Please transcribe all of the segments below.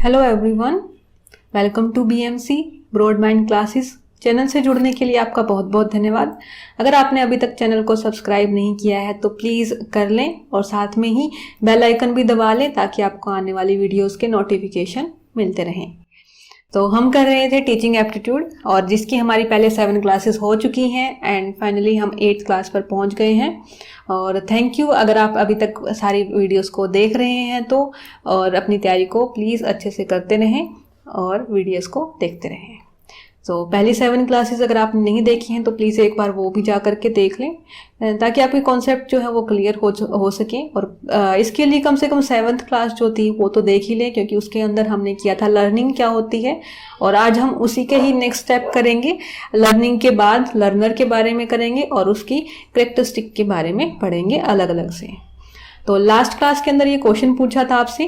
Hello everyone, welcome to BMC broad mind classes. Channel से जुड़ने के लिए आपका बहुत बहुत धन्यवाद। अगर आपने अभी तक चैनल को सब्सक्राइब नहीं किया है तो प्लीज़ कर लें और साथ में ही बेल आइकन भी दबा लें ताकि आपको आने वाली वीडियोस के नोटिफिकेशन मिलते रहें। तो हम कर रहे थे टीचिंग एप्टीट्यूड और जिसकी हमारी पहले 7 क्लासेस हो चुकी हैं एंड फाइनली हम 8th क्लास पर पहुंच गए हैं। और थैंक यू अगर आप अभी तक सारी वीडियोस को देख रहे हैं तो, और अपनी तैयारी को प्लीज़ अच्छे से करते रहें और वीडियोस को देखते रहें। तो पहली 7 क्लासेस अगर आपने नहीं देखी हैं तो प्लीज़ एक बार वो भी जा करके देख लें ताकि आपके कॉन्सेप्ट जो है वो क्लियर हो सके। और इसके लिए कम से कम 7th क्लास जो थी वो तो देख ही लें, क्योंकि उसके अंदर हमने किया था लर्निंग क्या होती है, और आज हम उसी के ही नेक्स्ट स्टेप करेंगे। लर्निंग के बाद लर्नर के बारे में करेंगे और उसकी कैरेक्टरिस्टिक के बारे में पढ़ेंगे अलग अलग से। तो लास्ट क्लास के अंदर ये क्वेश्चन पूछा था आपसे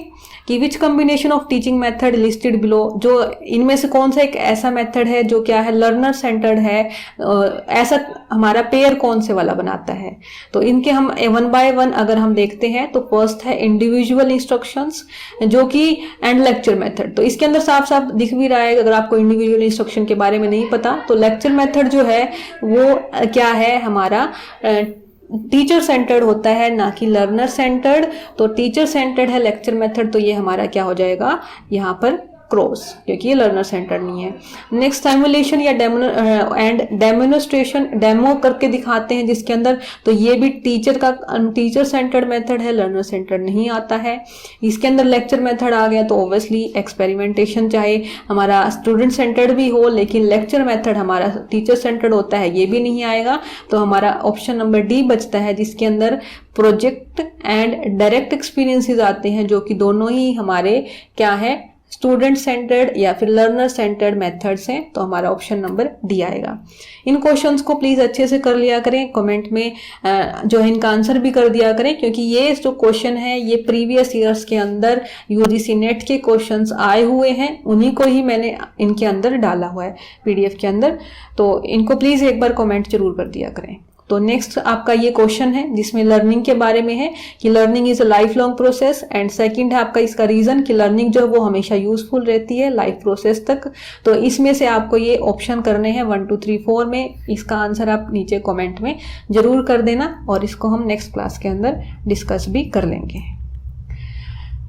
कि which combination of teaching method listed below, जो इनमें से कौन सा एक ऐसा मेथड है जो क्या है लर्नर सेंटर्ड है, ऐसा हमारा पेयर कौन से वाला बनाता है। तो इनके हम 1 बाय 1 अगर हम देखते हैं तो फर्स्ट है इंडिविजुअल इंस्ट्रक्शंस जो कि एंड लेक्चर मेथड। तो इसके अंदर साफ साफ दिख भी रहा है, अगर आपको इंडिविजुअल इंस्ट्रक्शन के बारे में नहीं पता तो लेक्चर मेथड जो है वो क्या है हमारा टीचर सेंटर्ड होता है, ना कि लर्नर सेंटर्ड। तो टीचर सेंटर्ड है लेक्चर मेथड, तो ये हमारा क्या हो जाएगा यहाँ पर क्रॉस, क्योंकि ये लर्नर सेंटर्ड नहीं है। नेक्स्ट सिमुलेशन या डेमोन्स्ट्रेशन, डेमो करके दिखाते हैं जिसके अंदर, तो ये भी टीचर सेंटर्ड मेथड है, लर्नर सेंटर्ड नहीं आता है। इसके अंदर लेक्चर मेथड आ गया तो ऑब्वियसली एक्सपेरिमेंटेशन, चाहे हमारा स्टूडेंट सेंटर्ड भी हो लेकिन लेक्चर मेथड हमारा टीचर सेंटर्ड होता है, ये भी नहीं आएगा। तो हमारा ऑप्शन नंबर डी बचता है जिसके अंदर प्रोजेक्ट एंड डायरेक्ट एक्सपीरियंसेस आते हैं, जो कि दोनों ही हमारे क्या है स्टूडेंट सेंटर्ड या फिर लर्नर सेंटर्ड मेथड्स हैं। तो हमारा ऑप्शन नंबर डी आएगा। इन क्वेश्चंस को प्लीज अच्छे से कर लिया करें, कमेंट में जो है इनका आंसर भी कर दिया करें, क्योंकि ये जो क्वेश्चन है ये प्रीवियस ईयर्स के अंदर यूजीसी नेट के क्वेश्चंस आए हुए हैं, उन्हीं को ही मैंने इनके अंदर डाला हुआ है पीडीएफ के अंदर। तो इनको प्लीज एक बार कमेंट जरूर कर दिया करें। तो नेक्स्ट आपका ये क्वेश्चन है जिसमें लर्निंग के बारे में है कि learning is a life long process, and second है आपका इसका रीजन कि लर्निंग जो है वो हमेशा यूजफुल रहती है लाइफ प्रोसेस तक। तो इसमें से आपको ये ऑप्शन करने हैं 1 2 3 4 में। इसका आंसर आप नीचे कमेंट में जरूर कर देना और इसको हम नेक्स्ट क्लास के अंदर डिस्कस भी कर लेंगे।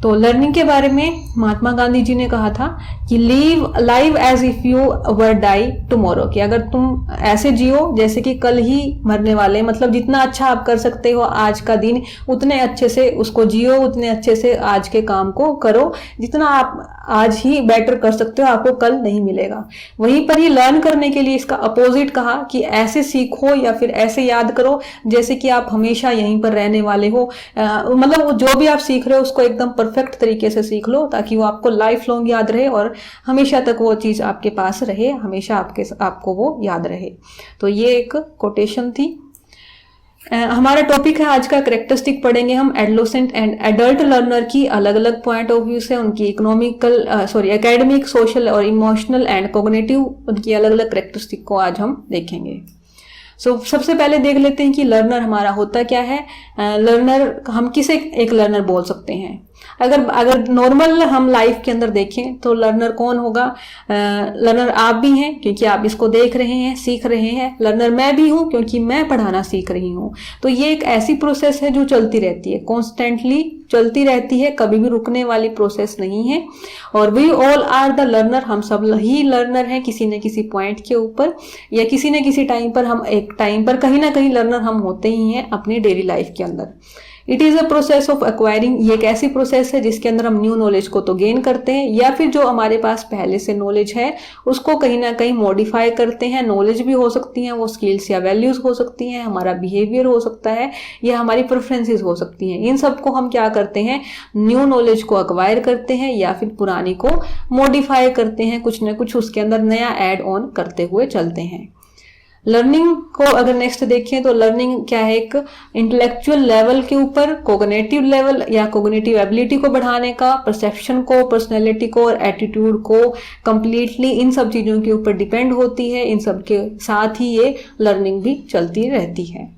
तो लर्निंग के बारे में महात्मा गांधी जी ने कहा था कि live live as if you were die tomorrow, कि अगर तुम ऐसे जियो जैसे कि कल ही मरने वाले, मतलब जितना अच्छा आप कर सकते हो आज का दिन उतने अच्छे से उसको जियो, उतने अच्छे से आज के काम को करो, जितना आप आज ही बेटर कर सकते हो आपको कल नहीं मिलेगा। वहीं पर ही लर्न करने के लिए इसका अपोजिट कहा कि ऐसे सीखो या फिर ऐसे याद करो जैसे कि आप हमेशा यहीं पर रहने वाले हो, मतलब जो भी आप सीख रहे हो उसको एकदम परफेक्ट तरीके से सीख लो ताकि वो आपको लाइफ लॉन्ग याद रहे और हमेशा तक वो चीज आपके पास रहे, हमेशा आपको वो याद रहे। तो ये एक कोटेशन थी। हमारा टॉपिक है आज का कैरेक्टरिस्टिक, पढ़ेंगे हम एडोलेसेंट एंड एडल्ट लर्नर की अलग अलग पॉइंट ऑफ व्यू से, उनकी एकेडमिक, सोशल और इमोशनल एंड कॉग्निटिव, उनकी अलग अलग कैरेक्टरिस्टिक को आज हम देखेंगे। सबसे पहले देख लेते हैं कि लर्नर हमारा होता क्या है। लर्नर हम किसे एक लर्नर बोल सकते हैं। अगर नॉर्मल हम लाइफ के अंदर देखें तो लर्नर कौन होगा। लर्नर आप भी हैं क्योंकि आप इसको देख रहे हैं, सीख रहे हैं। लर्नर मैं भी हूं क्योंकि मैं पढ़ाना सीख रही हूं। तो ये एक ऐसी प्रोसेस है जो चलती रहती है, कॉन्स्टेंटली चलती रहती है, कभी भी रुकने वाली प्रोसेस नहीं है। और we all are the learner, हम सब ही लर्नर हैं किसी न किसी पॉइंट के ऊपर या किसी न किसी टाइम पर। हम एक टाइम पर कहीं ना कहीं लर्नर हम होते ही हैं अपनी डेली लाइफ के अंदर। It is a process of acquiring, ये एक ऐसी प्रोसेस है जिसके अंदर हम न्यू नॉलेज को तो गेन करते हैं या फिर जो हमारे पास पहले से नॉलेज है उसको कहीं ना कहीं मॉडिफाई करते हैं। नॉलेज भी हो सकती हैं, वो स्किल्स या वैल्यूज हो सकती हैं, हमारा बिहेवियर हो सकता है या हमारी प्रेफरेंसेस हो सकती हैं। इन सबको हम क्या करते हैं, न्यू नॉलेज को एक्वायर करते हैं या फिर पुरानी को मॉडिफाई करते हैं, कुछ ना कुछ उसके अंदर नया ऐड ऑन करते हुए चलते हैं। लर्निंग को अगर नेक्स्ट देखें तो लर्निंग क्या है, एक इंटेलेक्चुअल लेवल के ऊपर कोग्निटिव लेवल या कोग्निटिव एबिलिटी को बढ़ाने का, परसेप्शन को, पर्सनैलिटी को और एटीट्यूड को कंप्लीटली इन सब चीजों के ऊपर डिपेंड होती है। इन सब के साथ ही ये लर्निंग भी चलती रहती है।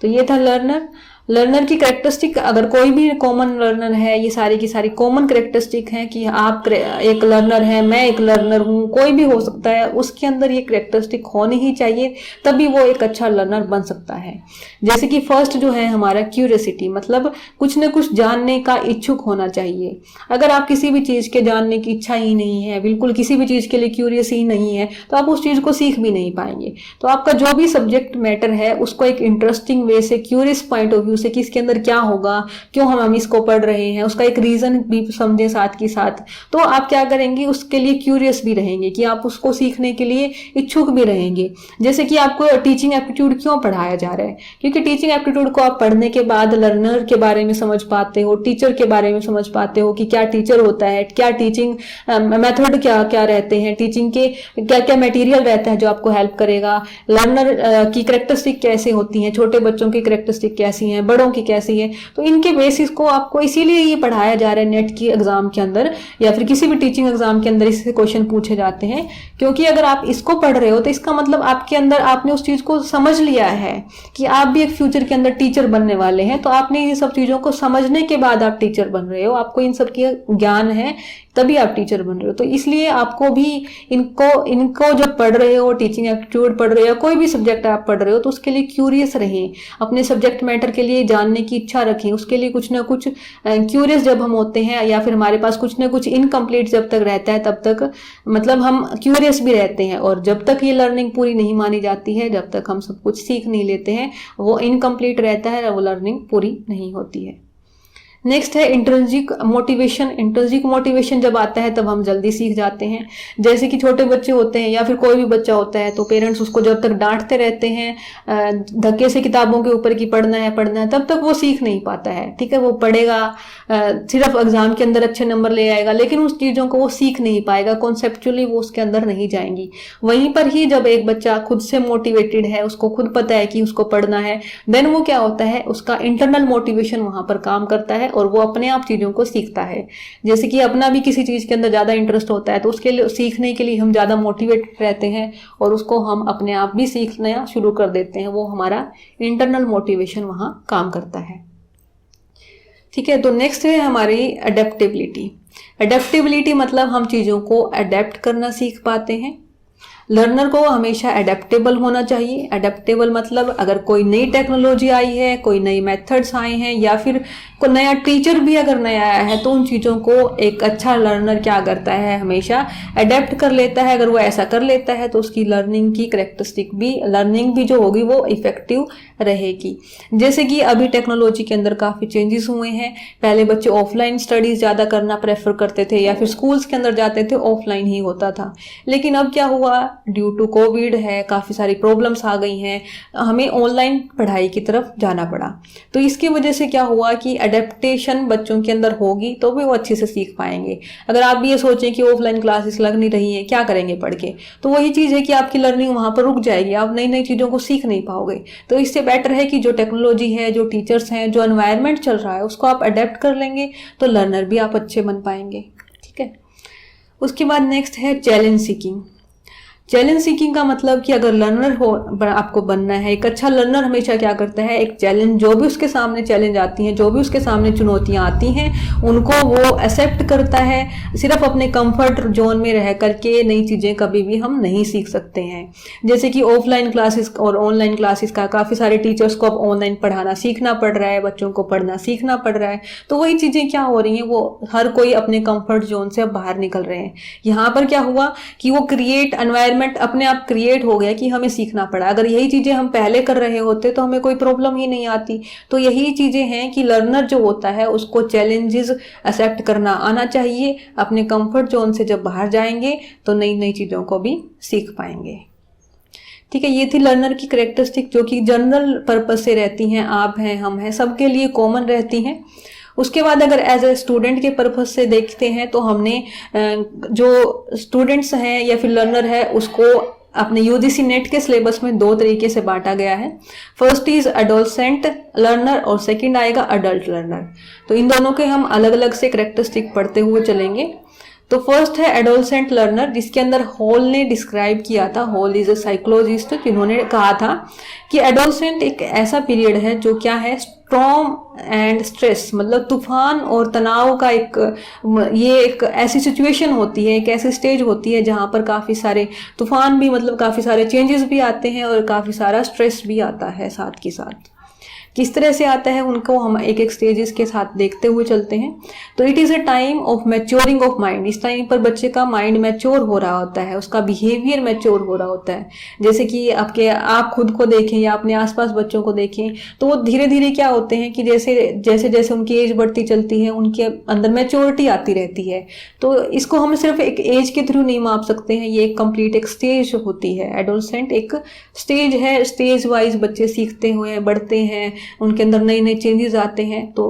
तो ये था लर्नर। लर्नर की करेक्टरिस्टिक, अगर कोई भी कॉमन लर्नर है, ये सारी की सारी कॉमन करेक्टरिस्टिक हैं कि आप एक लर्नर है, मैं एक लर्नर हूँ, कोई भी हो सकता है, उसके अंदर ये करेक्टरिस्टिक होनी ही चाहिए, तभी वो एक अच्छा लर्नर बन सकता है। जैसे कि फर्स्ट जो है हमारा क्यूरियोसिटी, मतलब कुछ न कुछ जानने का इच्छुक होना चाहिए। अगर आप किसी भी चीज के जानने की इच्छा ही नहीं है, बिल्कुल किसी भी चीज के लिए क्यूरियस ही नहीं है, तो आप उस चीज को सीख भी नहीं पाएंगे। तो आपका जो भी सब्जेक्ट मैटर है उसको एक इंटरेस्टिंग वे से, क्यूरियस पॉइंट ऑफ व्यू से कि इसके अंदर क्या होगा, क्यों हम इसको पढ़ रहे हैं, उसका एक रीजन भी समझे साथ के साथ, तो आप क्या करेंगे, उसके लिए क्यूरियस भी रहेंगे कि आप उसको सीखने के लिए इच्छुक भी रहेंगे। जैसे कि आपको टीचिंग एप्टीट्यूड क्यों पढ़ाया जा रहा है, क्योंकि टीचिंग एप्टीट्यूड को आप पढ़ने के बाद लर्नर के बारे में समझ पाते हो, टीचर के बारे में समझ पाते हो कि क्या टीचर होता है, क्या टीचिंग मेथड क्या क्या रहते हैं, टीचिंग के क्या क्या मटेरियल रहता है जो आपको हेल्प करेगा, लर्नर की करेक्टरिस्टिक कैसे होती हैं, छोटे बच्चों की करेक्टरिस्टिक कैसी हैं, बड़ों की कैसी है। तो इनके बेसिस को आपको इसीलिए ये पढ़ाया जा रहा है नेट की एग्जाम के अंदर या फिर किसी भी टीचिंग एग्जाम के अंदर इससे क्वेश्चन पूछे जाते हैं। क्योंकि अगर आप इसको पढ़ रहे हो तो इसका मतलब आपके अंदर आपने उस चीज को समझ लिया है कि आप भी एक फ्यूचर के अंदर टीचर बनने वाले हैं। तो आपने ये सब चीजों को समझने के बाद आप टीचर बन रहे हो, आपको इन सब की ज्ञान है, तभी आप टीचर बन रहे हो। तो इसलिए आपको भी इनको जब पढ़ रहे हो, टीचिंग एप्टीट्यूड पढ़ रहे हो, कोई भी सब्जेक्ट आप पढ़ रहे हो, तो उसके लिए क्यूरियस रहें, अपने सब्जेक्ट मैटर के लिए जानने की इच्छा रखें, उसके लिए कुछ ना कुछ क्यूरियस जब हम होते हैं या फिर हमारे पास कुछ ना कुछ इनकम्प्लीट जब तक रहता है तब तक मतलब हम क्यूरियस भी रहते हैं। और जब तक ये लर्निंग पूरी नहीं मानी जाती है, जब तक हम सब कुछ सीख नहीं लेते हैं, वो इनकम्प्लीट रहता है, वो लर्निंग पूरी नहीं होती है। नेक्स्ट है इंट्रिंसिक मोटिवेशन। इंट्रिंसिक मोटिवेशन जब आता है तब हम जल्दी सीख जाते हैं। जैसे कि छोटे बच्चे होते हैं या फिर कोई भी बच्चा होता है तो पेरेंट्स उसको जब तक डांटते रहते हैं धक्के से किताबों के ऊपर कि पढ़ना है, तब तक वो सीख नहीं पाता है। ठीक है, वो पढ़ेगा, सिर्फ एग्जाम के अंदर अच्छे नंबर ले आएगा, लेकिन उस चीज़ों को वो सीख नहीं पाएगा, कॉन्सेप्चुअली वो उसके अंदर नहीं जाएंगी। वहीं पर ही जब एक बच्चा खुद से मोटिवेटेड है, उसको खुद पता है कि उसको पढ़ना है, देन वो क्या होता है, उसका इंटरनल मोटिवेशन वहां पर काम करता है और वो अपने आप चीजों को सीखता है। जैसे कि अपना भी किसी चीज के अंदर ज्यादा इंटरेस्ट होता है तो उसके लिए सीखने के लिए हम ज्यादा मोटिवेटेड रहते हैं और उसको हम अपने आप भी सीखना शुरू कर देते हैं। वो हमारा इंटरनल मोटिवेशन वहां काम करता है। ठीक है, तो नेक्स्ट है हमारी अडेप्टेबिलिटी। अडेप्टेबिलिटी मतलब हम चीजों को अडेप्ट करना सीख पाते हैं। लर्नर को हमेशा अडेप्टेबल होना चाहिए। अडेप्टेबल मतलब अगर कोई नई टेक्नोलॉजी आई है, कोई नई मेथड्स आए हैं या फिर कोई नया टीचर भी अगर नया आया है तो उन चीज़ों को एक अच्छा लर्नर क्या करता है, हमेशा अडेप्ट कर लेता है। अगर वो ऐसा कर लेता है तो उसकी लर्निंग की करेक्टरिस्टिक भी, लर्निंग भी जो होगी वो इफेक्टिव रहेगी। जैसे कि अभी टेक्नोलॉजी के अंदर काफ़ी चेंजेस हुए हैं। पहले बच्चे ऑफलाइन स्टडीज़ ज़्यादा करना प्रेफर करते थे या फिर स्कूल्स के अंदर जाते थे, ऑफलाइन ही होता था। लेकिन अब क्या हुआ, ड्यू टू कोविड है, काफ़ी सारी प्रॉब्लम्स आ गई हैं, हमें ऑनलाइन पढ़ाई की तरफ जाना पड़ा। तो इसकी वजह से क्या हुआ कि अडेप्टेशन बच्चों के अंदर होगी तो भी वो अच्छे से सीख पाएंगे। अगर आप भी ये सोचें कि ऑफलाइन क्लासेस लग नहीं रही हैं, क्या करेंगे पढ़ के, तो वही चीज़ है कि आपकी लर्निंग वहाँ पर रुक जाएगी, आप नई नई चीज़ों को सीख नहीं पाओगे। तो इससे बेटर है कि जो टेक्नोलॉजी है, जो टीचर्स हैं, जो एनवायरनमेंट चल रहा है उसको आप अडेप्ट कर लेंगे तो लर्नर भी आप अच्छे बन पाएंगे। ठीक है, उसके बाद नेक्स्ट है चैलेंज सीकिंग। चैलेंज सीकिंग का मतलब कि अगर लर्नर हो, आपको बनना है, एक अच्छा लर्नर हमेशा क्या करता है, एक चैलेंज, जो भी उसके सामने चैलेंज आती हैं, जो भी उसके सामने चुनौतियां आती हैं, उनको वो एक्सेप्ट करता है। सिर्फ अपने कंफर्ट जोन में रह करके नई चीज़ें कभी भी हम नहीं सीख सकते हैं। जैसे कि ऑफलाइन क्लासेस और ऑनलाइन क्लासेस का काफ़ी सारे टीचर्स को अब ऑनलाइन पढ़ाना सीखना पड़ रहा है, बच्चों को पढ़ना सीखना पड़ रहा है। तो वही चीज़ें क्या हो रही हैं, वो हर कोई अपने कंफर्ट जोन से अब बाहर निकल रहे हैं। यहाँ पर क्या हुआ कि वो क्रिएट एनवायरमेंट अपने आप क्रिएट हो गया कि हमें सीखना पड़ा। अगर यही चीजें हम पहले कर रहे होते तो हमें कोई प्रॉब्लम ही नहीं आती। तो यही चीजें हैं कि लर्नर जो होता है उसको चैलेंजेस एक्सेप्ट करना आना चाहिए। अपने कंफर्ट जोन से जब बाहर जाएंगे तो नई नई चीजों को भी सीख पाएंगे। ठीक है, ये थी लर्नर की करेक्टरिस्टिक जो कि जनरल पर्पज से रहती हैं, आप हैं, हम हैं, सबके लिए कॉमन रहती हैं। उसके बाद अगर एज ए स्टूडेंट के पर्पज से देखते हैं तो हमने जो स्टूडेंट्स हैं या फिर लर्नर है उसको अपने यूजीसी नेट के सिलेबस में दो तरीके से बांटा गया है। फर्स्ट इज एडोलसेंट लर्नर और सेकंड आएगा अडल्ट लर्नर। तो इन दोनों के हम अलग अलग से करेक्टरिस्टिक पढ़ते हुए चलेंगे। तो फर्स्ट है एडोलसेंट लर्नर, जिसके अंदर हॉल ने डिस्क्राइब किया था, हॉल इज अ साइकोलॉजिस्ट, जिन्होंने कहा था कि एडोलसेंट एक ऐसा पीरियड है जो क्या है, स्ट्रॉम एंड स्ट्रेस, मतलब तूफान और तनाव का ये एक ऐसी सिचुएशन होती है, एक ऐसी स्टेज होती है जहां पर काफ़ी सारे तूफान भी, मतलब काफ़ी सारे चेंजेस भी आते हैं और काफ़ी सारा स्ट्रेस भी आता है साथ के साथ। किस तरह से आता है उनको हम एक एक स्टेजेस के साथ देखते हुए चलते हैं। तो it is a time of maturing of mind, इस टाइम पर बच्चे का माइंड मैच्योर हो रहा होता है, उसका बिहेवियर मैच्योर हो रहा होता है। जैसे कि आप खुद को देखें या अपने आसपास बच्चों को देखें, तो वो धीरे धीरे क्या होते हैं कि जैसे जैसे जैसे उनकी एज बढ़ती चलती है, उनके अंदर मैच्योरिटी आती रहती है। तो इसको हम सिर्फ एक एज के थ्रू नहीं माप सकते हैं, ये एक कंप्लीट एक स्टेज होती है। एडोलसेंट एक स्टेज है, स्टेज वाइज बच्चे सीखते हुए बढ़ते हैं, उनके अंदर नए नए चेंजेस आते हैं। तो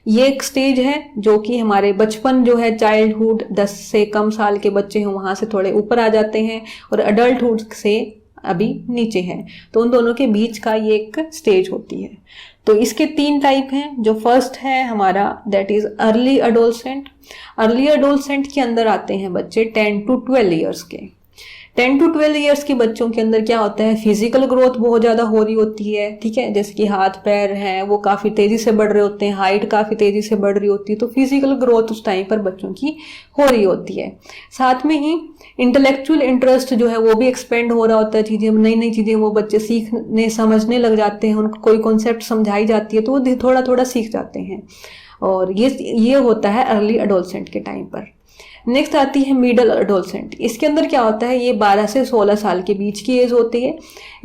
ये एक स्टेज है जो कि हमारे बचपन जो है, चाइल्डहुड 10 से कम साल के बच्चे हैं वहां से थोड़े ऊपर आ जाते हैं, और अडल्टहुड से अभी नीचे हैं, तो उन दोनों के बीच का ये एक स्टेज होती है। तो इसके 3 टाइप हैं। जो फर्स्ट है हमारा that is early adolescent. Early adolescent के अंदर आते हैं बच्चे 10 to 12 ईयर्स के। 10 to 12 ईयर्स के बच्चों के अंदर क्या होता है, फिजिकल ग्रोथ बहुत ज़्यादा हो रही होती है, ठीक है, जैसे कि हाथ पैर हैं वो काफ़ी तेज़ी से बढ़ रहे होते हैं, हाइट काफ़ी तेज़ी से बढ़ रही होती है, तो फिजिकल ग्रोथ उस टाइम पर बच्चों की हो रही होती है। साथ में ही इंटेलेक्चुअल इंटरेस्ट जो है वो भी एक्सपेंड हो रहा होता है, चीज़ें नई नई चीज़ें वो बच्चे सीखने समझने लग जाते हैं, उनको कोई कॉन्सेप्ट समझाई जाती है तो वो थोड़ा थोड़ा सीख जाते हैं, और ये होता है अर्ली अडोलसेंट के टाइम पर। नेक्स्ट आती है मिडल अडोलसेंट। इसके अंदर क्या होता है, ये 12 से 16 साल के बीच की एज होती है।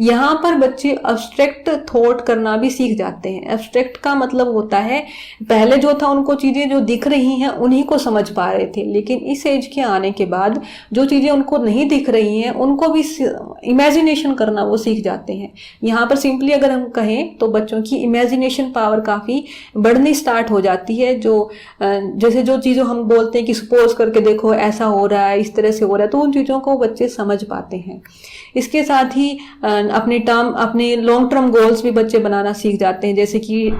यहाँ पर बच्चे एब्स्ट्रैक्ट थॉट करना भी सीख जाते हैं। एब्स्ट्रैक्ट का मतलब होता है, पहले जो था उनको चीज़ें जो दिख रही हैं उन्हीं को समझ पा रहे थे, लेकिन इस एज के आने के बाद जो चीज़ें उनको नहीं दिख रही हैं उनको भी इमेजिनेशन करना वो सीख जाते हैं। यहाँ पर सिंपली अगर हम कहें तो बच्चों की इमेजिनेशन पावर काफ़ी बढ़नी स्टार्ट हो जाती है। जैसे जो चीज़ों हम बोलते हैं कि सपोज करके देखो ऐसा हो रहा है, इस तरह से हो रहा है, तो उन चीज़ों को बच्चे समझ पाते हैं। इसके साथ ही अपने लॉन्ग टर्म गोल्स भी बच्चे बनाना सीख जाते हैं। जैसे कि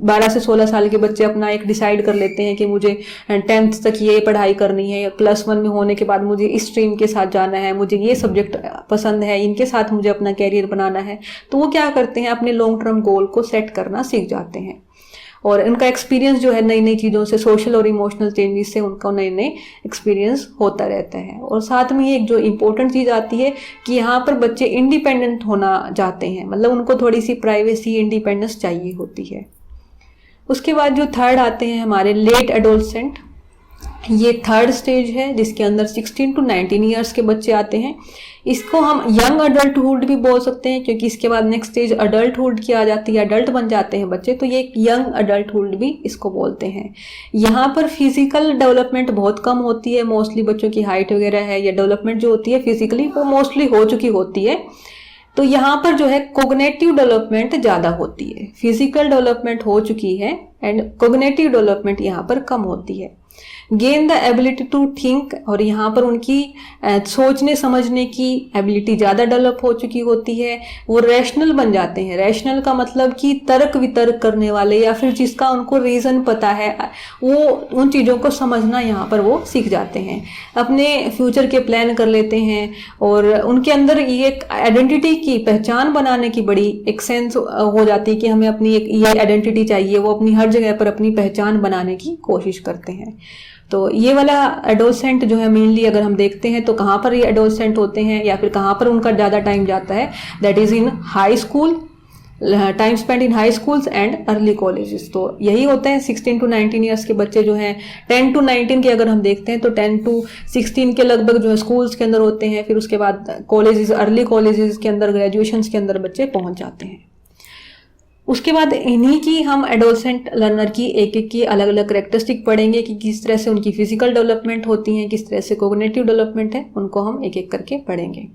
12 से 16 साल के बच्चे अपना एक डिसाइड कर लेते हैं कि मुझे 10th तक ये पढ़ाई करनी है, या +1 में होने के बाद मुझे इस स्ट्रीम के साथ जाना है, मुझे ये सब्जेक्ट पसंद है, इनके साथ मुझे अपना कैरियर बनाना है। तो वो क्या करते हैं, अपने लॉन्ग टर्म गोल को सेट करना सीख जाते हैं, और उनका एक्सपीरियंस जो है नई नई चीज़ों से, सोशल और इमोशनल चेंजेस से उनका नए नए एक्सपीरियंस होता रहता है। और साथ में एक जो इम्पोर्टेंट चीज़ आती है कि यहाँ पर बच्चे इंडिपेंडेंट होना चाहते हैं, मतलब उनको थोड़ी सी प्राइवेसी, इंडिपेंडेंस चाहिए होती है। उसके बाद जो थर्ड आते हैं हमारे लेट एडोलसेंट, ये थर्ड स्टेज है जिसके अंदर 16 to 19 ईयर्स के बच्चे आते हैं। इसको हम यंग अडल्टहुड भी बोल सकते हैं, क्योंकि इसके बाद नेक्स्ट स्टेज अडल्टहुड की आ जाती है, अडल्ट बन जाते हैं बच्चे, तो ये एक यंग अडल्टहुड भी इसको बोलते हैं। यहाँ पर फिजिकल डेवलपमेंट बहुत कम होती है, मोस्टली बच्चों की हाइट वगैरह है या डेवलपमेंट जो होती है फिजिकली वो मोस्टली हो चुकी होती है। तो यहाँ पर जो है कोग्नेटिव डेवलपमेंट ज़्यादा होती है, फिजिकल डेवलपमेंट हो चुकी है एंड कोग्नेटिव डेवलपमेंट यहाँ पर कम होती है। Gain the ability to think, और यहाँ पर उनकी सोचने समझने की एबिलिटी ज़्यादा डेवलप हो चुकी होती है। वो रैशनल बन जाते हैं। रैशनल का मतलब कि तर्क वितर्क करने वाले, या फिर जिसका उनको रीज़न पता है, वो उन चीज़ों को समझना यहाँ पर वो सीख जाते हैं। अपने फ्यूचर के प्लान कर लेते हैं, और उनके अंदर ये एक आइडेंटिटी की पहचान बनाने की बड़ी एक सेंस हो जाती है कि हमें अपनी एक ये आइडेंटिटी चाहिए। वो अपनी हर जगह पर अपनी पहचान बनाने की कोशिश करते हैं। तो ये वाला एडोलसेंट जो है मेनली अगर हम देखते हैं तो कहाँ पर ये एडोलसेंट होते हैं या फिर कहाँ पर उनका ज़्यादा टाइम जाता है, that is in high school, time spend in high schools and early colleges. तो यही होते हैं 16 to 19 ईयर्स के बच्चे जो हैं। 10 to 19 के अगर हम देखते हैं तो 10 to 16 के लगभग जो है स्कूल्स के अंदर होते हैं, फिर उसके बाद कॉलेजेस, अर्ली कॉलेजेस के अंदर, ग्रेजुएशंस के अंदर बच्चे पहुँच जाते हैं। उसके बाद इन्हीं की हम एडोलसेंट लर्नर की एक एक की अलग अलग करेक्टरिस्टिक पढ़ेंगे कि किस तरह से उनकी फिजिकल डेवलपमेंट होती है, किस तरह से कोग्निटिव डेवलपमेंट है, उनको हम एक एक करके पढ़ेंगे।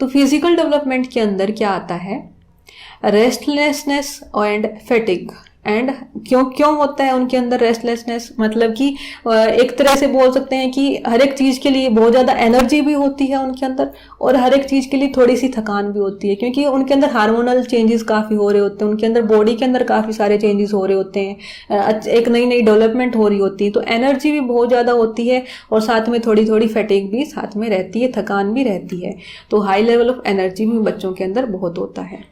तो फिजिकल डेवलपमेंट के अंदर क्या आता है, रेस्टलेसनेस एंड फैटिग, एंड क्यों क्यों होता है उनके अंदर रेस्टलेसनेस, मतलब कि एक तरह से बोल सकते हैं कि हर एक चीज के लिए बहुत ज्यादा एनर्जी भी होती है उनके अंदर, और हर एक चीज के लिए थोड़ी सी थकान भी होती है, क्योंकि उनके अंदर हार्मोनल चेंजेस काफी हो रहे होते हैं, उनके अंदर बॉडी के अंदर काफी सारे चेंजेस हो रहे होते हैं, एक नई नई डेवलपमेंट हो रही होती है, तो एनर्जी भी बहुत ज्यादा होती है, और साथ में थोड़ी थोड़ी फैटिग भी साथ में रहती है, थकान भी रहती है। तो हाई लेवल ऑफ एनर्जी भी बच्चों के अंदर बहुत होता है।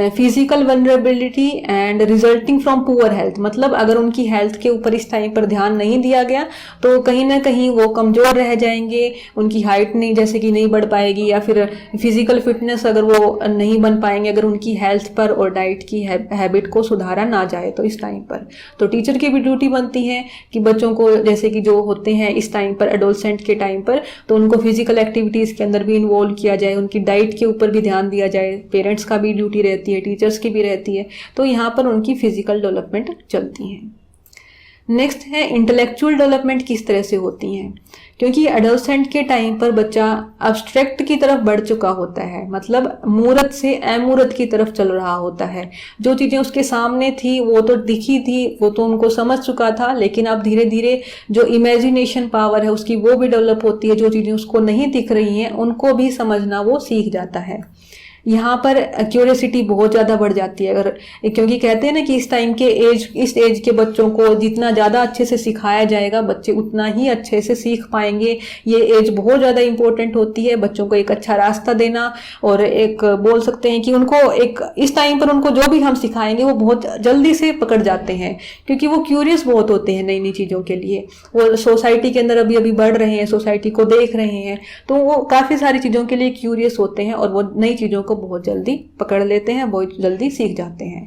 Physical vulnerability and resulting from poor health, मतलब अगर उनकी हेल्थ के ऊपर इस टाइम पर ध्यान नहीं दिया गया तो कहीं ना कहीं वो कमजोर रह जाएंगे, उनकी हाइट नहीं जैसे कि नहीं बढ़ पाएगी, या फिर फिजिकल फिटनेस अगर वो नहीं बन पाएंगे अगर उनकी हेल्थ पर और डाइट की हैबिट को सुधारा ना जाए तो इस टाइम पर। तो टीचर की भी ड्यूटी बनती है कि बच्चों को जैसे कि जो होते हैं इस टाइम पर एडोलसेंट के टाइम पर, तो उनको फिजिकल एक्टिविटीज के अंदर भी इन्वॉल्व किया जाए, उनकी डाइट के ऊपर भी ध्यान दिया जाए, पेरेंट्स का भी ड्यूटी रहती है, टीचर्स की भी रहती है, तो यहाँ पर उनकी फिजिकल डेवलपमेंट चलती है। नेक्स्ट है इंटेलेक्चुअल डेवलपमेंट किस तरह से होती है, क्योंकि एडोलसेंट के टाइम पर बच्चा अब्स्ट्रैक्ट की तरफ बढ़ चुका होता है, मतलब मूर्त से अमूर्त की तरफ चल रहा होता है। जो चीजें उसके सामने थी वो तो दिखी थी, वो तो उनको समझ चुका था, लेकिन अब धीरे धीरे जो इमेजिनेशन पावर है उसकी वो भी डेवलप होती है, जो चीजें उसको नहीं दिख रही हैं उनको भी समझना वो सीख जाता है। यहाँ पर क्यूरियोसिटी बहुत ज़्यादा बढ़ जाती है, अगर क्योंकि कहते हैं ना कि इस एज के बच्चों को जितना ज़्यादा अच्छे से सिखाया जाएगा बच्चे उतना ही अच्छे से सीख पाएंगे। ये एज बहुत ज़्यादा इंपॉर्टेंट होती है, बच्चों को एक अच्छा रास्ता देना, और एक बोल सकते हैं कि उनको एक इस टाइम पर उनको जो भी हम सिखाएंगे वो बहुत जल्दी से पकड़ जाते हैं, क्योंकि वो क्यूरियस बहुत होते हैं नई नई चीज़ों के लिए। वो सोसाइटी के अंदर अभी अभी बढ़ रहे हैं, सोसाइटी को देख रहे हैं, तो वो काफ़ी सारी चीज़ों के लिए क्यूरियस होते हैं और वो नई चीज़ों को बहुत जल्दी पकड़ लेते हैं, बहुत जल्दी सीख जाते हैं।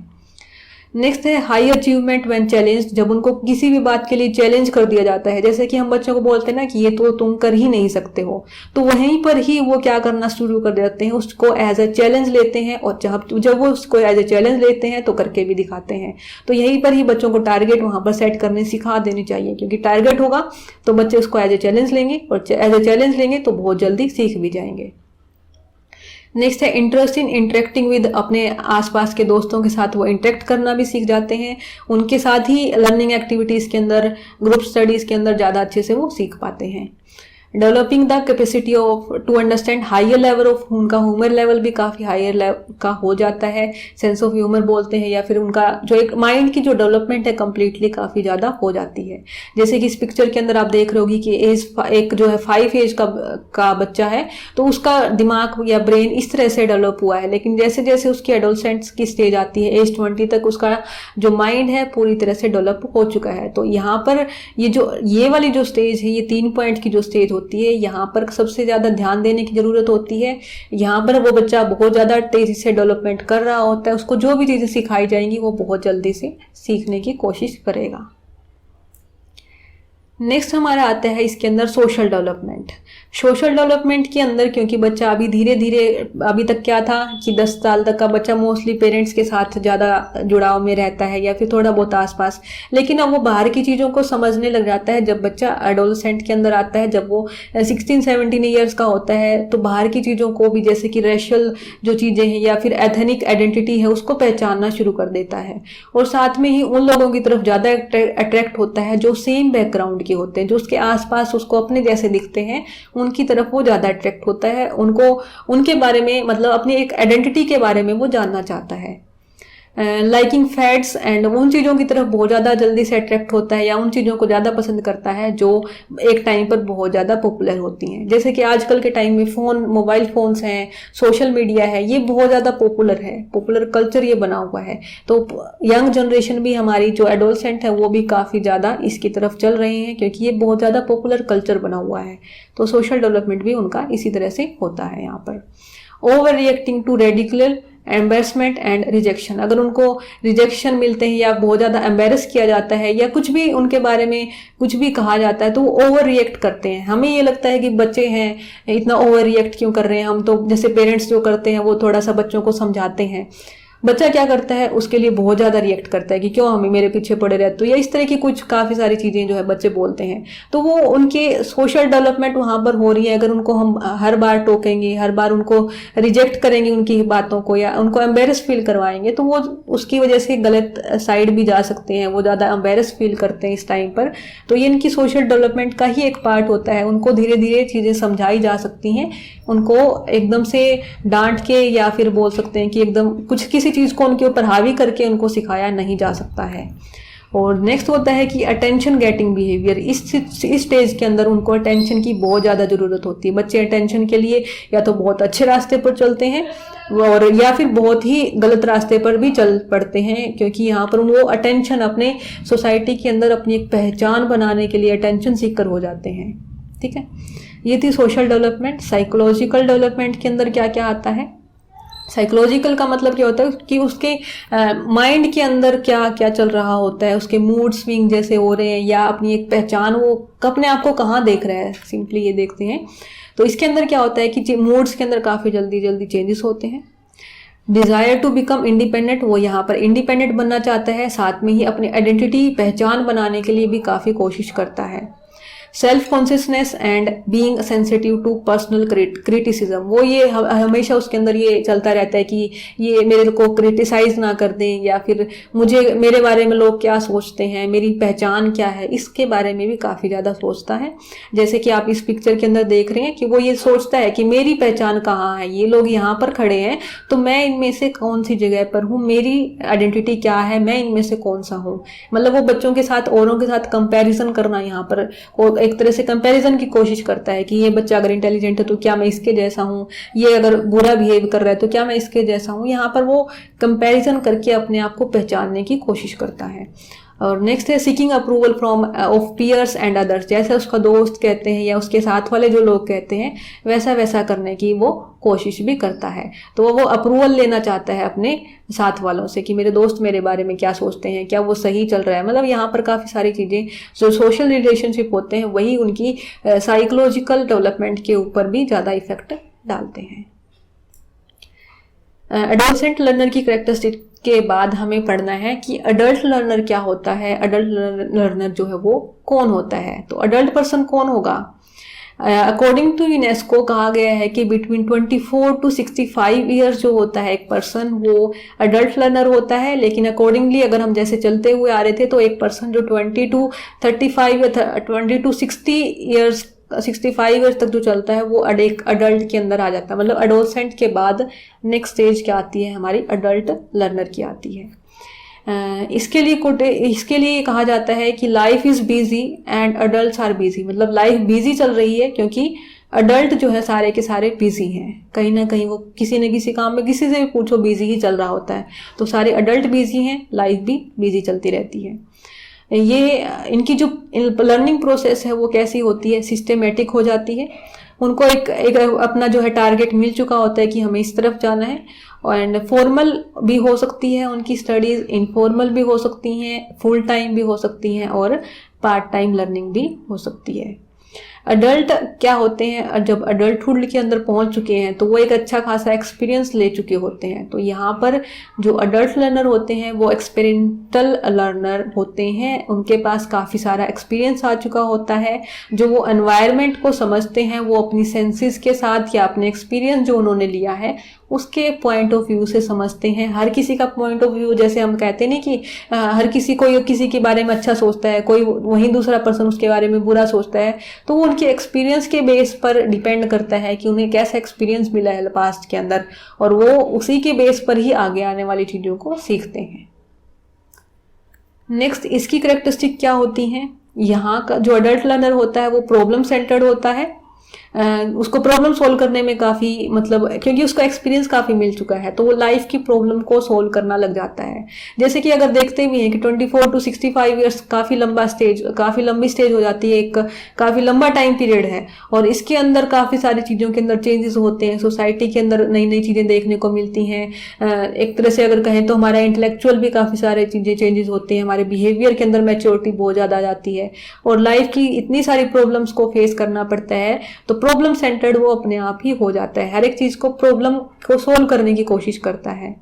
नेक्स्ट है हाई अचीवमेंट व्हेन चैलेंज, जब उनको किसी भी बात के लिए चैलेंज कर दिया जाता है, जैसे कि हम बच्चों को बोलते हैं ना कि ये तो तुम कर ही नहीं सकते हो, तो वहीं पर ही वो क्या करना शुरू कर देते हैं, उसको एज अ चैलेंज लेते हैं, और जब वो उसको एज अ चैलेंज लेते हैं तो करके भी दिखाते हैं। तो यहीं पर ही बच्चों को टारगेट वहां पर सेट करने सिखा देनी चाहिए, क्योंकि टारगेट होगा तो बच्चे उसको एज अ चैलेंज लेंगे, और एज अ चैलेंज लेंगे तो बहुत जल्दी सीख भी जाएंगे। नेक्स्ट है इंटरेस्ट इन इंटरेक्टिंग विद, अपने आसपास के दोस्तों के साथ वो इंटरेक्ट करना भी सीख जाते हैं, उनके साथ ही लर्निंग एक्टिविटीज़ के अंदर, ग्रुप स्टडीज़ के अंदर ज़्यादा अच्छे से वो सीख पाते हैं। Developing the capacity of to understand higher level of, उनका ह्यूमर लेवल भी काफ़ी हायर लेवल का हो जाता है, सेंस ऑफ ह्यूमर बोलते हैं, या फिर उनका जो एक माइंड की जो डेवलपमेंट है कम्प्लीटली काफ़ी ज़्यादा हो जाती है। जैसे कि इस पिक्चर के अंदर आप देख रहे होगी कि एक जो है 5 एज का बच्चा है, तो उसका दिमाग या ब्रेन इस तरह से डेवलप हुआ है, लेकिन जैसे जैसे उसकी एडोलसेंट्स की स्टेज आती है एज 20 तक, उसका जो माइंड है पूरी तरह से डेवलप हो चुका है। तो यहाँ पर ये वाली जो स्टेज है, ये 3 पॉइंट की जो स्टेज होती है, यहाँ पर सबसे ज्यादा ध्यान देने की जरूरत होती है। यहाँ पर वो बच्चा बहुत ज्यादा तेजी से डेवलपमेंट कर रहा होता है, उसको जो भी चीजें सिखाई जाएंगी वो बहुत जल्दी से सीखने की कोशिश करेगा। नेक्स्ट हमारा आता है इसके अंदर सोशल डेवलपमेंट। सोशल डेवलपमेंट के अंदर क्योंकि बच्चा अभी धीरे धीरे, अभी तक क्या था कि 10 साल तक का बच्चा मोस्टली पेरेंट्स के साथ ज़्यादा जुड़ाव में रहता है या फिर थोड़ा बहुत आसपास, लेकिन अब वो बाहर की चीज़ों को समझने लग जाता है। जब बच्चा एडोलसेंट के अंदर आता है, जब वो 16-17 ईयर्स का होता है, तो बाहर की चीज़ों को भी, जैसे कि रेशियल जो चीज़ें हैं या फिर एथनिक आइडेंटिटी है, उसको पहचानना शुरू कर देता है, और साथ में ही उन लोगों की तरफ ज़्यादा अट्रैक्ट होता है जो सेम बैकग्राउंड के होते हैं, जो उसके आसपास उसको अपने जैसे दिखते हैं, उनकी तरफ वो ज्यादा अट्रैक्ट होता है। उनको उनके बारे में, मतलब अपनी एक आइडेंटिटी के बारे में वो जानना चाहता है। लाइकिंग फैट्स एंड उन चीज़ों की तरफ बहुत ज़्यादा जल्दी से अट्रैक्ट होता है, या उन चीज़ों को ज़्यादा पसंद करता है जो एक टाइम पर बहुत ज़्यादा पॉपुलर होती हैं। जैसे कि आजकल के टाइम में मोबाइल फ़ोन्स हैं, सोशल मीडिया है, ये बहुत ज़्यादा पॉपुलर है, पॉपुलर कल्चर ये बना हुआ है। तो यंग जनरेशन भी हमारी जो एडोलसेंट है वो भी काफ़ी ज़्यादा इसकी तरफ चल रहे हैं, क्योंकि ये बहुत ज़्यादा पॉपुलर कल्चर बना हुआ है। तो सोशल डेवलपमेंट भी उनका इसी तरह से होता है। यहाँ पर overreacting to ridicule, embarrassment and rejection, अगर उनको रिजेक्शन मिलते हैं या बहुत ज़्यादा एम्बेरस किया जाता है या कुछ भी उनके बारे में कुछ भी कहा जाता है, तो वो ओवर रिएक्ट करते हैं। हमें ये लगता है कि बच्चे हैं, इतना ओवर रिएक्ट क्यों कर रहे हैं, हम तो जैसे पेरेंट्स जो करते हैं वो थोड़ा सा बच्चों को समझाते हैं, बच्चा क्या करता है, उसके लिए बहुत ज़्यादा रिएक्ट करता है कि क्यों हमें मेरे पीछे पड़े रहते हो, या इस तरह की कुछ काफ़ी सारी चीज़ें जो है बच्चे बोलते हैं। तो वो उनके सोशल डेवलपमेंट वहाँ पर हो रही है। अगर उनको हम हर बार टोकेंगे, हर बार उनको रिजेक्ट करेंगे उनकी बातों को, या उनको एम्बेरस फील करवाएंगे, तो वो उसकी वजह से गलत साइड भी जा सकते हैं, वो ज़्यादा एम्बेरस फील करते हैं इस टाइम पर। तो ये इनकी सोशल डेवलपमेंट का ही एक पार्ट होता है। उनको धीरे धीरे चीज़ें समझाई जा सकती हैं, उनको एकदम से डांट के या फिर बोल सकते हैं कि एकदम कुछ किसी चीज़ को उनके ऊपर हावी करके उनको सिखाया नहीं जा सकता है। और नेक्स्ट होता है कि अटेंशन गेटिंग बिहेवियर। इस स्टेज के अंदर उनको अटेंशन की बहुत ज़्यादा ज़रूरत होती है। बच्चे अटेंशन के लिए या तो बहुत अच्छे रास्ते पर चलते हैं और या फिर बहुत ही गलत रास्ते पर भी चल पड़ते हैं, क्योंकि यहाँ पर वो अटेंशन अपने सोसाइटी के अंदर अपनी एक पहचान बनाने के लिए अटेंशन सीकर हो जाते हैं। ठीक है, ये थी सोशल डेवलपमेंट। साइकोलॉजिकल डेवलपमेंट के अंदर क्या क्या आता है? साइकोलॉजिकल का मतलब क्या होता है कि उसके माइंड के अंदर क्या क्या चल रहा होता है, उसके मूड स्विंग जैसे हो रहे हैं, या अपनी एक पहचान, वो अपने आप को कहाँ देख रहा है, सिंपली ये देखते हैं। तो इसके अंदर क्या होता है कि मूड्स के अंदर काफ़ी जल्दी जल्दी चेंजेस होते हैं। डिज़ायर टू बिकम इंडिपेंडेंट, वो यहाँ पर इंडिपेंडेंट बनना चाहता है, साथ में ही अपनी आइडेंटिटी पहचान बनाने के लिए भी काफ़ी कोशिश करता है। Self consciousness and being sensitive to personal criticism, वो ये हमेशा उसके अंदर ये चलता रहता है कि ये मेरे को क्रिटिसाइज ना कर दें, या फिर मुझे मेरे बारे में लोग क्या सोचते हैं, मेरी पहचान क्या है, इसके बारे में भी काफ़ी ज़्यादा सोचता है। जैसे कि आप इस पिक्चर के अंदर देख रहे हैं कि वो ये सोचता है कि मेरी पहचान कहाँ है, ये लोग यहाँ पर खड़े हैं तो मैं इनमें से कौन सी जगह पर हूँ, मेरी आइडेंटिटी क्या है, मैं इनमें से कौन सा हूँ। मतलब वो बच्चों के साथ, औरों के साथ कंपेरिजन करना, यहाँ पर एक तरह से कंपैरिजन की कोशिश करता है कि ये बच्चा अगर इंटेलिजेंट है तो क्या मैं इसके जैसा हूँ, ये अगर बुरा बिहेव कर रहा है तो क्या मैं इसके जैसा हूँ। यहाँ पर वो कंपैरिजन करके अपने आप को पहचानने की कोशिश करता है। और नेक्स्ट है seeking approval from of peers and others, जैसे उसका दोस्त कहते हैं या उसके साथ वाले जो लोग कहते हैं वैसा वैसा करने की वो कोशिश भी करता है। तो वो अप्रूवल लेना चाहता है अपने साथ वालों से कि मेरे दोस्त मेरे बारे में क्या सोचते हैं, क्या वो सही चल रहा है। मतलब यहाँ पर काफ़ी सारी चीज़ें जो सोशल रिलेशनशिप होते हैं वही उनकी साइकोलॉजिकल डेवलपमेंट के ऊपर भी ज़्यादा इफेक्ट डालते हैं। एडोलसेंट लर्नर की कैरेक्टरिस्टिक के बाद हमें पढ़ना है कि अडल्ट लर्नर क्या होता है, अडल्ट लर्नर जो है वो कौन होता है। तो अडल्ट पर्सन कौन होगा? अकॉर्डिंग टू यूनेस्को कहा गया है कि बिटवीन 24 to 65 ईयर्स जो होता है एक पर्सन, वो अडल्ट लर्नर होता है। लेकिन अकॉर्डिंगली अगर हम जैसे चलते हुए आ रहे थे तो एक पर्सन जो 20 to 35 या 20 to 60 ईयर्स 65 ईयर्स तक जो चलता है वो एक अडल्ट के अंदर आ जाता है। मतलब अडोलसेंट के बाद नेक्स्ट स्टेज क्या आती है, हमारी अडल्ट लर्नर की आती है। इसके लिए कहा जाता है कि life is busy and adults are busy. मतलब लाइफ बिजी चल रही है क्योंकि अडल्ट जो है सारे के सारे बिजी हैं, कहीं ना कहीं वो किसी न किसी काम में, किसी से भी पूछो बिजी ही चल रहा होता है। तो सारे अडल्ट बिजी हैं, लाइफ भी बिजी चलती रहती है। ये इनकी जो लर्निंग प्रोसेस है वो कैसी होती है, सिस्टमेटिक हो जाती है। उनको एक अपना जो है टारगेट मिल चुका होता है कि हमें इस तरफ जाना है। एंड फॉर्मल भी हो सकती है उनकी स्टडीज, इनफॉर्मल भी हो सकती हैं, फुल टाइम भी हो सकती हैं, और पार्ट टाइम लर्निंग भी हो सकती है। अडल्ट क्या होते हैं, जब अडल्टहुड के अंदर पहुंच चुके हैं तो वो एक अच्छा खासा एक्सपीरियंस ले चुके होते हैं। तो यहाँ पर जो अडल्ट लर्नर होते हैं वो एक्सपेरिमेंटल लर्नर होते हैं, उनके पास काफ़ी सारा एक्सपीरियंस आ चुका होता है। जो वो एनवायरनमेंट को समझते हैं वो अपनी सेंसेस के साथ या अपने एक्सपीरियंस जो उन्होंने लिया है उसके पॉइंट ऑफ व्यू से समझते हैं। हर किसी का पॉइंट ऑफ व्यू, जैसे हम कहते नहीं कि हर किसी कोई किसी के बारे में अच्छा सोचता है, कोई वहीं दूसरा पर्सन उसके बारे में बुरा सोचता है। तो वो उनके एक्सपीरियंस के बेस पर डिपेंड करता है कि उन्हें कैसा एक्सपीरियंस मिला है पास्ट के अंदर, और वो उसी के बेस पर ही आगे आने वाली चीज़ों को सीखते हैं। नेक्स्ट, इसकी कैरेक्टरिस्टिक क्या होती हैं? यहाँ का जो अडल्ट लर्नर होता है वो प्रॉब्लम सेंटर्ड होता है। उसको प्रॉब्लम सोल्व करने में काफ़ी, मतलब क्योंकि उसका एक्सपीरियंस काफ़ी मिल चुका है तो वो लाइफ की प्रॉब्लम को सोल्व करना लग जाता है। जैसे कि अगर देखते भी हैं कि 24 to 65 ईयर्स काफ़ी लंबी स्टेज हो जाती है, एक काफ़ी लंबा टाइम पीरियड है, और इसके अंदर काफ़ी सारी चीज़ों के अंदर चेंजेस होते हैं। सोसाइटी के अंदर नई नई चीज़ें देखने को मिलती हैं। एक तरह से अगर कहें तो हमारा इंटेलेक्चुअल भी काफ़ी सारे चेंजेस होते हैं, हमारे बिहेवियर के अंदर मैच्योरिटी बहुत ज़्यादा आ जाती है, और लाइफ की इतनी सारी प्रॉब्लम्स को फेस करना पड़ता है। तो प्रॉब्लम सेंटर्ड वो अपने आप ही हो जाता है, हर एक चीज़ को प्रॉब्लम को सोल्व करने की कोशिश करता है।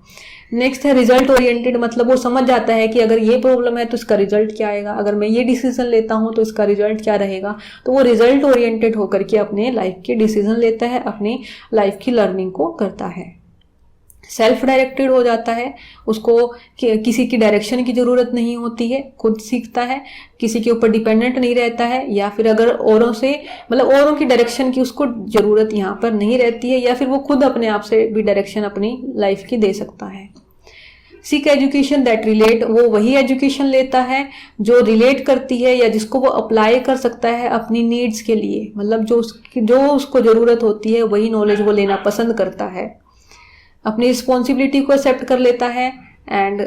नेक्स्ट है रिजल्ट ओरिएंटेड, मतलब वो समझ जाता है कि अगर ये प्रॉब्लम है तो इसका रिजल्ट क्या आएगा, अगर मैं ये डिसीजन लेता हूँ तो इसका रिजल्ट क्या रहेगा। तो वो रिजल्ट ओरिएंटेड होकर के अपने लाइफ के डिसीजन लेता है, अपनी लाइफ की लर्निंग को करता है। सेल्फ डायरेक्टेड हो जाता है, उसको किसी की डायरेक्शन की जरूरत नहीं होती है, खुद सीखता है, किसी के ऊपर डिपेंडेंट नहीं रहता है, या फिर अगर औरों से मतलब औरों की डायरेक्शन की उसको जरूरत यहाँ पर नहीं रहती है, या फिर वो खुद अपने आप से भी डायरेक्शन अपनी लाइफ की दे सकता है। सीक एजुकेशन दैट रिलेट, वो वही एजुकेशन लेता है जो रिलेट करती है या जिसको वो अप्लाई कर सकता है अपनी नीड्स के लिए, मतलब जो उसको जरूरत होती है वही नॉलेज वो लेना पसंद करता है। अपनी रिस्पॉन्सिबिलिटी को एक्सेप्ट कर लेता है and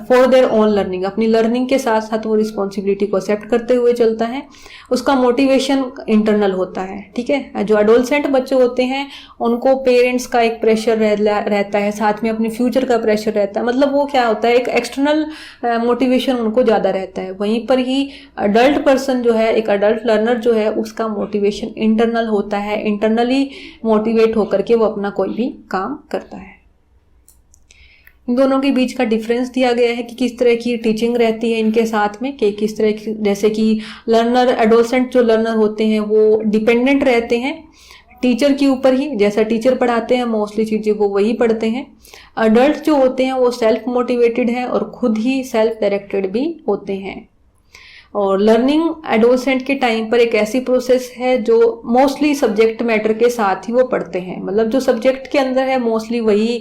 for their own learning, अपनी लर्निंग के साथ साथ वो रिस्पॉन्सिबिलिटी को एक्सेप्ट करते हुए चलता है। उसका मोटिवेशन इंटरनल होता है, ठीक है। जो एडोलसेंट बच्चे होते हैं उनको पेरेंट्स का एक प्रेशर रहता है, साथ में अपने फ्यूचर का प्रेशर रहता है, मतलब वो क्या होता है एक एक्सटर्नल मोटिवेशन उनको ज़्यादा रहता है। वहीं पर ही अडल्ट पर्सन जो है, एक अडल्ट लर्नर जो है, उसका मोटिवेशन इंटरनल होता है, इंटरनली मोटिवेट होकर के वो अपना कोई भी काम करता है। इन दोनों के बीच का डिफरेंस दिया गया है कि किस तरह की टीचिंग रहती है इनके साथ में, कि किस तरह की, जैसे कि लर्नर एडोलसेंट जो लर्नर होते हैं वो डिपेंडेंट रहते हैं टीचर के ऊपर ही, जैसा टीचर पढ़ाते हैं मोस्टली चीज़ें वो वही पढ़ते हैं। अडल्ट जो होते हैं वो सेल्फ मोटिवेटेड हैं और खुद ही सेल्फ डायरेक्टेड भी होते हैं। और लर्निंग एडोलसेंट के टाइम पर एक ऐसी प्रोसेस है जो मोस्टली सब्जेक्ट मैटर के साथ ही वो पढ़ते हैं, मतलब जो सब्जेक्ट के अंदर है मोस्टली वही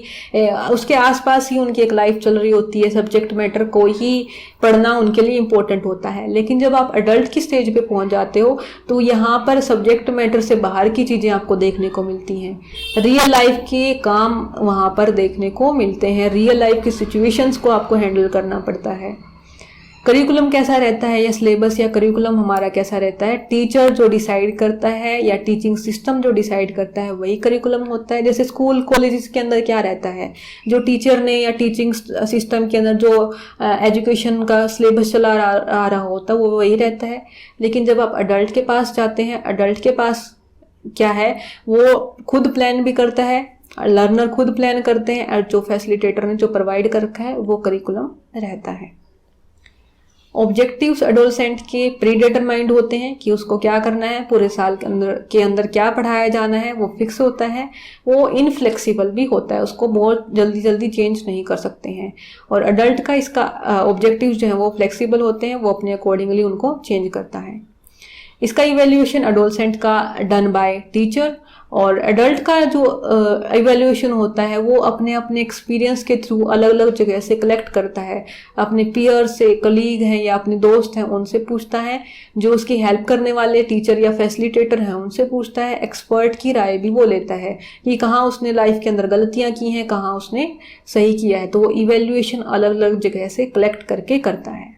उसके आसपास ही उनकी एक लाइफ चल रही होती है, सब्जेक्ट मैटर को ही पढ़ना उनके लिए इम्पोर्टेंट होता है। लेकिन जब आप अडल्ट की स्टेज पे पहुंच जाते हो तो यहाँ पर सब्जेक्ट मैटर से बाहर की चीज़ें आपको देखने को मिलती हैं, रियल लाइफ के काम वहाँ पर देखने को मिलते हैं, रियल लाइफ की सिचुएशंस को आपको हैंडल करना पड़ता है। करिकुलम कैसा रहता है या सिलेबस या करिकुलम हमारा कैसा रहता है, टीचर जो डिसाइड करता है या टीचिंग सिस्टम जो डिसाइड करता है वही करिकुलम होता है। जैसे स्कूल कॉलेजेस के अंदर क्या रहता है, जो टीचर ने या टीचिंग सिस्टम के अंदर जो एजुकेशन का सिलेबस चला आ रहा होता है वो वही रहता है। लेकिन जब आप अडल्ट के पास जाते हैं, अडल्ट के पास क्या है, वो खुद प्लान भी करता है, लर्नर खुद प्लान करते हैं, और जो फैसिलिटेटर ने जो प्रोवाइड कर रखा है वो करिकुलम रहता है। ऑब्जेक्टिव्स एडोलसेंट के प्री डिटरमाइंड होते हैं कि उसको क्या करना है, पूरे साल के अंदर क्या पढ़ाया जाना है वो फिक्स होता है। वो इनफ्लेक्सिबल भी होता है, उसको बहुत जल्दी जल्दी चेंज नहीं कर सकते हैं। और अडल्ट का इसका ऑब्जेक्टिव्स जो है वो फ्लेक्सिबल होते हैं, वो अपने अकॉर्डिंगली उनको चेंज करता है। इसका इवेल्यूएशन एडोलसेंट का डन बाय टीचर, और एडल्ट का जो इवेल्यूएशन होता है वो अपने अपने एक्सपीरियंस के थ्रू अलग अलग जगह से कलेक्ट करता है, अपने पीयर से, कलीग हैं या अपने दोस्त हैं उनसे पूछता है, जो उसकी हेल्प करने वाले टीचर या फैसिलिटेटर हैं उनसे पूछता है, एक्सपर्ट की राय भी वो लेता है कि कहाँ उसने लाइफ के अंदर गलतियाँ की हैं, कहाँ उसने सही किया है। तो वो इवेल्यूएशन अलग अलग जगह से कलेक्ट करके करता है।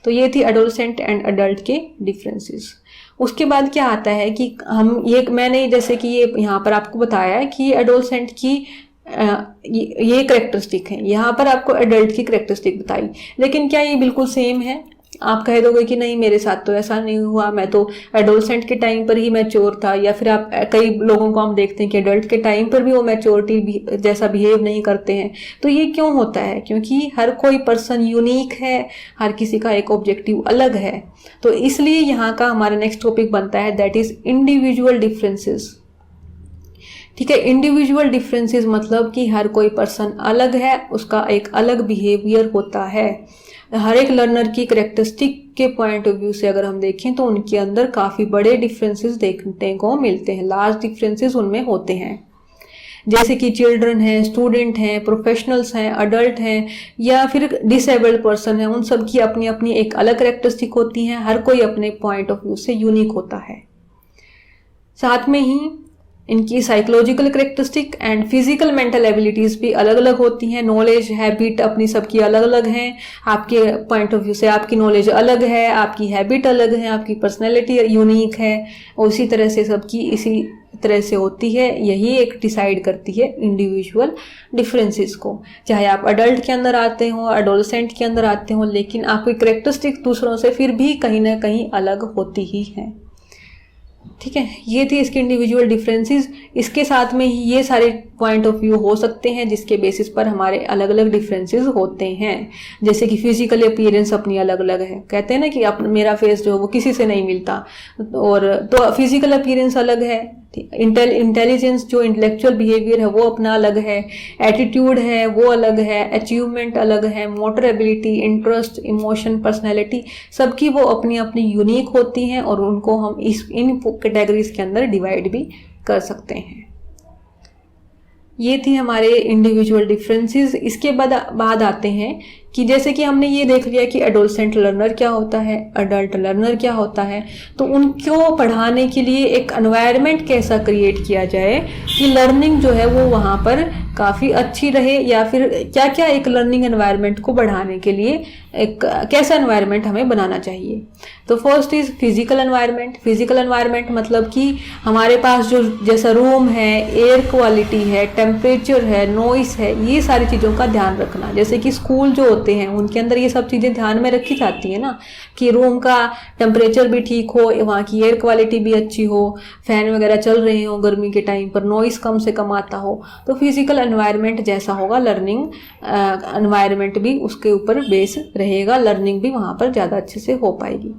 तो ये थी एडोलसेंट एंड अडल्ट के डिफरेंसेस। उसके बाद क्या आता है कि हम मैंने जैसे कि ये यहाँ पर आपको बताया है कि एडोलसेंट की ये करेक्टरिस्टिक है, यहाँ पर आपको एडल्ट की करेक्टरिस्टिक बताई, लेकिन क्या ये बिल्कुल सेम है? आप कह दोगे कि नहीं मेरे साथ तो ऐसा नहीं हुआ, मैं तो एडोलसेंट के टाइम पर ही मैच्योर था, या फिर आप कई लोगों को हम देखते हैं कि एडल्ट के टाइम पर भी वो मैच्योरिटी जैसा बिहेव नहीं करते हैं। तो ये क्यों होता है? क्योंकि हर कोई पर्सन यूनिक है, हर किसी का एक ऑब्जेक्टिव अलग है। तो इसलिए यहाँ का हमारा नेक्स्ट टॉपिक बनता है दैट इज इंडिविजुअल डिफरेंसेस। ठीक है, इंडिविजुअल डिफरेंसेस मतलब कि हर कोई पर्सन अलग है, उसका एक अलग बिहेवियर होता है। हर एक लर्नर की करेक्टरिस्टिक के पॉइंट ऑफ व्यू से अगर हम देखें तो उनके अंदर काफ़ी बड़े डिफरेंसेस देखने को मिलते हैं, लार्ज डिफरेंसेस उनमें होते हैं। जैसे कि चिल्ड्रन हैं, स्टूडेंट हैं, प्रोफेशनल्स हैं, अडल्ट हैं या फिर डिसेबल्ड पर्सन है, उन सब की अपनी अपनी एक अलग करेक्टरिस्टिक होती हैं। हर कोई अपने पॉइंट ऑफ व्यू से यूनिक होता है। साथ में ही इनकी psychological characteristic and physical mental abilities भी अलग अलग होती हैं। नॉलेज, हैबिट अपनी सबकी अलग अलग हैं। आपके पॉइंट ऑफ व्यू से आपकी नॉलेज अलग है, आपकी हैबिट अलग है, आपकी पर्सनैलिटी यूनिक है, और उसी तरह से सबकी इसी तरह से होती है। यही एक डिसाइड करती है इंडिविजुअल डिफरेंसेस को। चाहे आप अडल्ट के अंदर आते हो, एडोलसेंट के अंदर आते हो, लेकिन आपकी करेक्टरिस्टिक दूसरों से फिर भी कहीं ना कहीं अलग होती ही है। ठीक है, ये थी इसके इंडिविजुअल डिफरेंसेस। इसके साथ में ही ये सारे पॉइंट ऑफ व्यू हो सकते हैं जिसके बेसिस पर हमारे अलग अलग डिफरेंसेस होते हैं। जैसे कि फिजिकल अपीयरेंस अपनी अलग अलग है, कहते हैं ना कि मेरा फेस जो है वो किसी से नहीं मिलता, और तो फिजिकल अपीयरेंस अलग है। इंटेलिजेंस जो इंटेलेक्चुअल बिहेवियर है वो अपना अलग है, एटीट्यूड है वो अलग है, अचीवमेंट अलग है, motor ability, interest, emotion, personality, सबकी वो अपनी अपनी यूनिक होती हैं और उनको हम इन कैटेगरीज के अंदर डिवाइड भी कर सकते हैं। ये थी हमारे इंडिविजुअल डिफरेंसेस। इसके बाद आते हैं कि जैसे कि हमने ये देख लिया कि एडोलसेंट लर्नर क्या होता है, अडल्ट लर्नर क्या होता है, तो उनको पढ़ाने के लिए एक एनवायरनमेंट कैसा क्रिएट किया जाए कि लर्निंग जो है वो वहाँ पर काफ़ी अच्छी रहे, या फिर क्या क्या एक लर्निंग एनवायरनमेंट को बढ़ाने के लिए एक कैसा एनवायरनमेंट हमें बनाना चाहिए। तो first is physical environment. Physical environment मतलब कि हमारे पास जो जैसा रूम है, एयर क्वालिटी है, टेम्परेचर है, नॉइस है, ये सारी चीज़ों का ध्यान रखना। जैसे कि स्कूल जो होते हैं उनके अंदर ये सब चीज़ें ध्यान में रखी जाती है ना, कि रूम का टेम्परेचर भी ठीक हो, वहाँ की एयर क्वालिटी भी अच्छी हो, फैन वगैरह चल रहे हो गर्मी के टाइम पर, नॉइस कम से कम आता हो। तो फिजिकल एनवायरनमेंट जैसा होगा लर्निंग एनवायरनमेंट भी उसके ऊपर बेस रहेगा, लर्निंग भी वहाँ पर ज़्यादा अच्छे से हो पाएगी।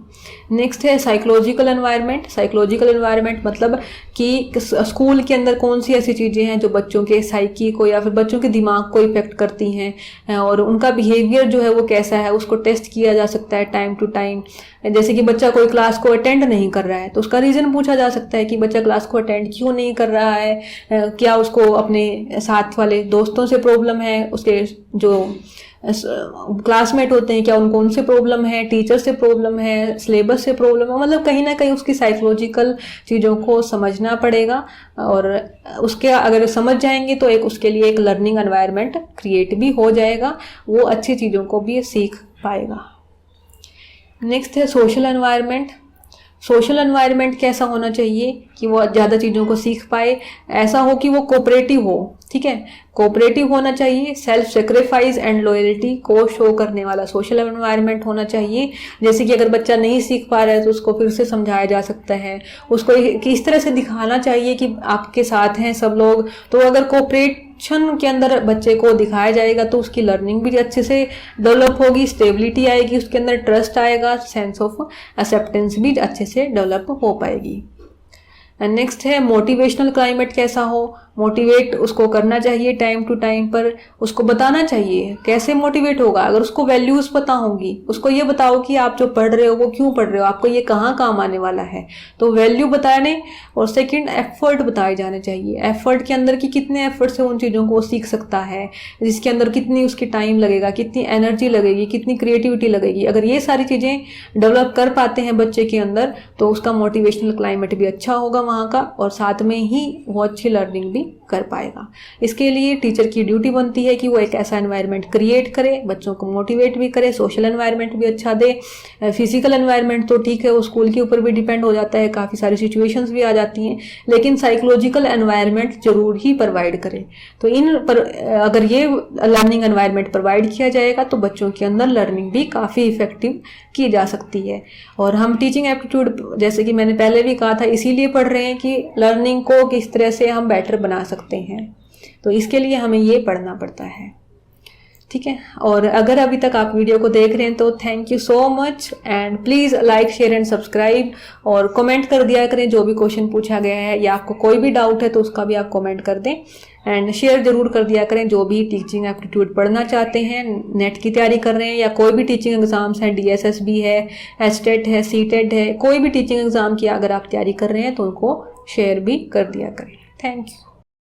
नेक्स्ट है साइकोलॉजिकल एनवायरनमेंट। साइकोलॉजिकल एनवायरनमेंट मतलब कि स्कूल के अंदर कौन सी ऐसी चीज़ें हैं जो बच्चों के साइकी को या फिर बच्चों के दिमाग को इफेक्ट करती हैं, और उनका बिहेवियर जो है वो कैसा है उसको टेस्ट किया जा सकता है टाइम टू टाइम। जैसे कि बच्चा कोई क्लास को अटेंड नहीं कर रहा है तो उसका रीज़न पूछा जा सकता है कि बच्चा क्लास को अटेंड क्यों नहीं कर रहा है, क्या उसको अपने साथ वाले दोस्तों से प्रॉब्लम है, उसके जो क्लासमेट होते हैं क्या उनसे प्रॉब्लम है, टीचर से प्रॉब्लम है, सिलेबस से प्रॉब्लम है, मतलब कहीं ना कहीं उसकी साइकोलॉजिकल चीज़ों को समझना पड़ेगा। और उसके अगर समझ जाएंगे तो एक उसके लिए एक लर्निंग एनवायरनमेंट क्रिएट भी हो जाएगा, वो अच्छी चीज़ों को भी सीख पाएगा। नेक्स्ट है सोशल एनवायरनमेंट। सोशल एनवायरनमेंट कैसा होना चाहिए कि वो ज़्यादा चीज़ों को सीख पाए, ऐसा हो कि वो कोऑपरेटिव हो, ठीक है, कोऑपरेटिव होना चाहिए, सेल्फ सेक्रीफाइस एंड लॉयल्टी को शो करने वाला सोशल एनवायरनमेंट होना चाहिए। जैसे कि अगर बच्चा नहीं सीख पा रहा है तो उसको फिर से समझाया जा सकता है, उसको किस तरह से दिखाना चाहिए कि आपके साथ हैं सब लोग। तो अगर कोऑपरेशन के अंदर बच्चे को दिखाया जाएगा तो उसकी लर्निंग भी अच्छे से डेवलप होगी, स्टेबिलिटी आएगी, उसके अंदर ट्रस्ट आएगा, सेंस ऑफ एक्सेप्टेंस भी अच्छे से डेवलप हो पाएगी। नेक्स्ट है मोटिवेशनल क्लाइमेट कैसा हो। मोटिवेट उसको करना चाहिए टाइम टू टाइम पर, उसको बताना चाहिए कैसे मोटिवेट होगा। अगर उसको वैल्यूज़ पता होंगी, उसको ये बताओ कि आप जो पढ़ रहे हो वो क्यों पढ़ रहे हो, आपको ये कहाँ काम आने वाला है, तो वैल्यू बताने। और सेकंड एफर्ट बताए जाने चाहिए, एफर्ट के अंदर कि कितने एफर्ट से उन चीज़ों को वो सीख सकता है, जिसके अंदर कितनी उसकी टाइम लगेगा, कितनी एनर्जी लगेगी, कितनी क्रिएटिविटी लगेगी। अगर ये सारी चीज़ें डेवलप कर पाते हैं बच्चे के अंदर तो उसका मोटिवेशनल क्लाइमेट भी अच्छा होगा वहाँ का, और साथ में ही वो अच्छी लर्निंग भी कर पाएगा। इसके लिए टीचर की ड्यूटी बनती है कि वो एक ऐसा एनवायरनमेंट क्रिएट करे, बच्चों को मोटिवेट भी करे, सोशल एनवायरनमेंट भी अच्छा दे। फिजिकल एनवायरनमेंट तो ठीक है, वो स्कूल के ऊपर भी डिपेंड हो जाता है, काफ़ी सारी सिचुएशंस भी आ जाती हैं, लेकिन साइकोलॉजिकल एनवायरनमेंट जरूर ही प्रोवाइड करे। तो इन पर अगर ये लर्निंग एनवायरनमेंट प्रोवाइड किया जाएगा तो बच्चों के अंदर लर्निंग भी काफ़ी इफेक्टिव की जा सकती है। और हम टीचिंग एप्टीट्यूड जैसे कि मैंने पहले भी कहा था इसीलिए पढ़ रहे हैं कि लर्निंग को किस तरह से हम बेटर बना सकते हैं, तो इसके लिए हमें ये पढ़ना पड़ता है, ठीक है। और अगर अभी तक आप वीडियो को देख रहे हैं तो thank you so much, and please like share and subscribe, और कमेंट कर दिया करें जो भी क्वेश्चन पूछा गया है, या आपको कोई भी डाउट है तो उसका भी आप कमेंट कर दें, एंड शेयर जरूर कर दिया करें जो भी टीचिंग एप्टीट्यूड पढ़ना चाहते हैं, नेट की तैयारी कर रहे हैं, या कोई भी टीचिंग एग्जाम्स हैं, DSSB है, एस्टेट है, सीटेट है, कोई भी टीचिंग एग्जाम की अगर आप तैयारी कर रहे हैं तो उनको शेयर भी कर दिया करें। Thank you.